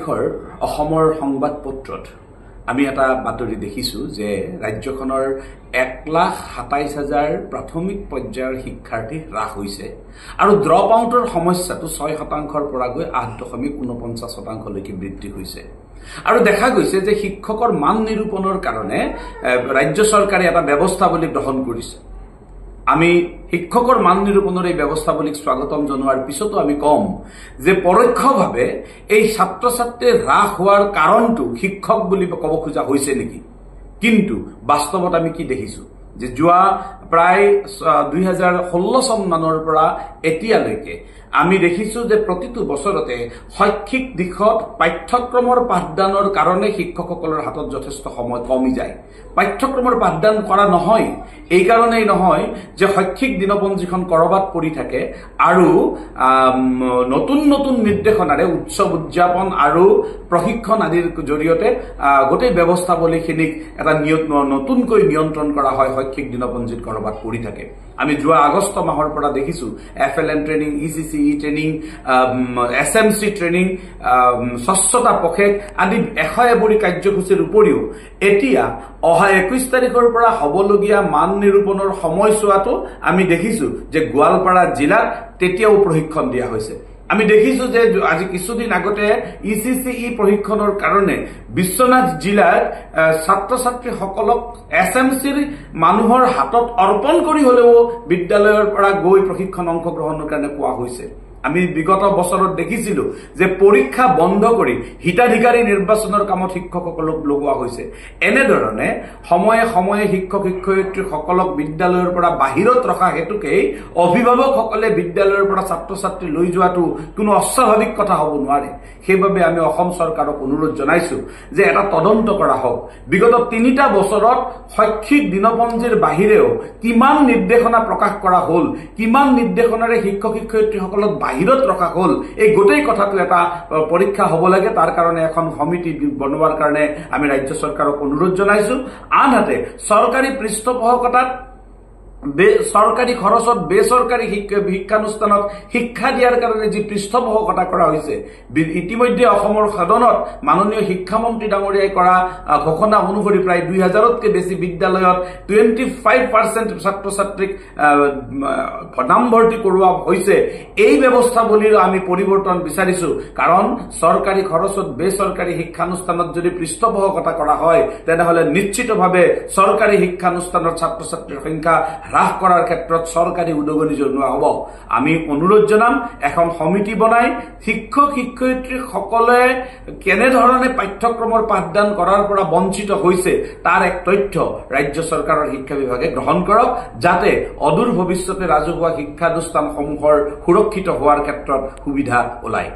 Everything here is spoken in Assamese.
তাৰিখৰ অসমৰ সংবাদপত্ৰত আমি এটা বাতৰি দেখিছো যে ৰাজ্যখনৰ 1,27,000 প্ৰাথমিক পৰ্যায়ৰ শিক্ষাৰ্থী হ্ৰাস হৈছে আৰু ড্ৰপ আউটৰ সমস্যাটো 6% পৰা গৈ 8.49% লৈকে বৃদ্ধি হৈছে আৰু দেখা গৈছে যে শিক্ষকৰ মান নিৰূপণৰ কাৰণে ৰাজ্য চৰকাৰে এটা ব্যৱস্থাৱলী গ্ৰহণ কৰিছে আমি শিক্ষকৰ মান নিৰূপণৰ এই ব্যৱস্থাৱলীক স্বাগতম জনোৱাৰ পিছতো আমি কম যে পৰোক্ষভাৱে এই ছাত্ৰ ছাত্ৰীৰ হ্ৰাস হোৱাৰ কাৰণটো শিক্ষক বুলি ক'ব খোজা হৈছে নেকি কিন্তু বাস্তৱত আমি কি দেখিছো যে যোৱা প্ৰায় 2016 চন মানৰ পৰা এতিয়ালৈকে আমি দেখিছো যে প্ৰতিটো বছৰতে শৈক্ষিক দিশত পাঠ্যক্ৰমৰ পাঠদানৰ কাৰণে শিক্ষকসকলৰ হাতত যথেষ্ট সময় কমি যায় পাঠ্যক্ৰমৰ পাঠদান কৰা নহয় এই কাৰণেই নহয় যে শৈক্ষিক দিনপঞ্জীখন কৰবাত পৰি থাকে আৰু নতুন নতুন নিৰ্দেশনাৰে উৎসৱ উদযাপন আৰু প্ৰশিক্ষণ আদিৰ জৰিয়তে গোটেই ব্যৱস্থাৱলীখিনিক এটা নতুনকৈ নিয়ন্ত্ৰণ কৰা হয় শৈক্ষিক দিনপঞ্জীত কৰবাত পৰি থাকে আমি যোৱা আগষ্ট মাহৰ পৰা দেখিছো FLN training ECCE training SMC training স্বচ্ছতা পখেক আদি 100 কাৰ্যসূচীৰ উপৰিও এতিয়া অহা 21 তাৰিখৰ পৰা হবলগীয়া মান নিৰূপণৰ সময়ছোৱাটো আমি দেখিছো যে গোৱালপাৰা জিলাত তেতিয়াও প্ৰশিক্ষণ দিয়া হৈছে আমি দেখিছো যে আজি কিছুদিন আগতে ECCE প্ৰশিক্ষণৰ কাৰণে বিশ্বনাথ জিলাৰ ছাত্ৰ ছাত্ৰীসকলক SMCৰ মানুহৰ হাতত অৰ্পণ কৰি হলেও বিদ্যালয়ৰ পৰা গৈ প্ৰশিক্ষণ অংশগ্ৰহণৰ কাৰণে কোৱা হৈছে আমি বিগত বছৰত দেখিছিলো যে পৰীক্ষা বন্ধ কৰি হিতাধিকাৰী নিৰ্বাচনৰ কামত শিক্ষকসকলক লগোৱা হৈছে এনেধৰণে সময়ে সময়ে শিক্ষক শিক্ষয়িত্ৰীসকলক বিদ্যালয়ৰ পৰা বাহিৰত ৰখা হেতুকেই অভিভাৱকসকলে বিদ্যালয়ৰ পৰা ছাত্ৰ ছাত্ৰী লৈ যোৱাটো কোনো অস্বাভাৱিক কথা হ'ব নোৱাৰে সেইবাবে আমি অসম চৰকাৰক অনুৰোধ জনাইছো যে এটা তদন্ত কৰা হোক বিগত 3টা বছৰত শৈক্ষিক দিনপঞ্জীৰ বাহিৰেও কিমান নিৰ্দেশনা প্ৰকাশ কৰা হ'ল কিমান নিৰ্দেশনাৰে শিক্ষক শিক্ষয়িত্ৰীসকলক বাহিৰত ৰখা হ'ল এই গোটেই কথাটো এটা পৰীক্ষা হ'ব লাগে তাৰ কাৰণে এখন সমিতি বনোৱাৰ কাৰণে আমি ৰাজ্য চৰকাৰক অনুৰোধ জনাইছো আনহাতে চৰকাৰী পৃষ্ঠপোষকতাত সৰকাৰি খৰচত বেসৰকাৰি শিক্ষানুষ্ঠানত শিক্ষা দিয়াৰ কাৰণে যে পৃষ্ঠপোষকতা কৰা হয়েছে ইতিমধ্যে অসমৰ সদনত মাননীয় শিক্ষামন্ত্ৰী ডাঙৰিয়াই কৰা ঘোষণা অনুসৰি প্ৰায় 2000তকৈ বেছি বিদ্যালয়ত 25% ছাত্ৰ ছাত্ৰীক নামভৰ্তি কৰোৱা হৈছে এই ব্যৱস্থাৱলীৰ আমি পৰিৱৰ্তন বিচাৰিছো কাৰণ সৰকাৰি খৰচত বেসৰকাৰি শিক্ষানুষ্ঠানত যদি পৃষ্ঠপোষকতা কৰা হয় তেনেহলে নিশ্চিতভাৱে সৰকাৰি শিক্ষানুষ্ঠানৰ ছাত্ৰ ছাত্ৰীৰ সংখ্যা হ্ৰাস কৰাৰ ক্ষেত্ৰত সৰকাৰি উদগনি জনোৱা হ'ব আমি অনুৰোধ জনাম এখন সমিতি বনাই শিক্ষক শিক্ষয়িত্ৰী সকলে কেনে ধৰণে পাঠ্যক্ৰমৰ পাঠদান কৰাৰ পৰা বঞ্চিত হৈছে তাৰ এক তথ্য ৰাজ্য চৰকাৰৰ শিক্ষা বিভাগে গ্ৰহণ কৰক যাতে অদূৰ ভৱিষ্যতে ৰাজহুৱা শিক্ষানুষ্ঠানসমূহৰ সুৰক্ষিত হোৱাৰ ক্ষেত্ৰত সুবিধা ওলায়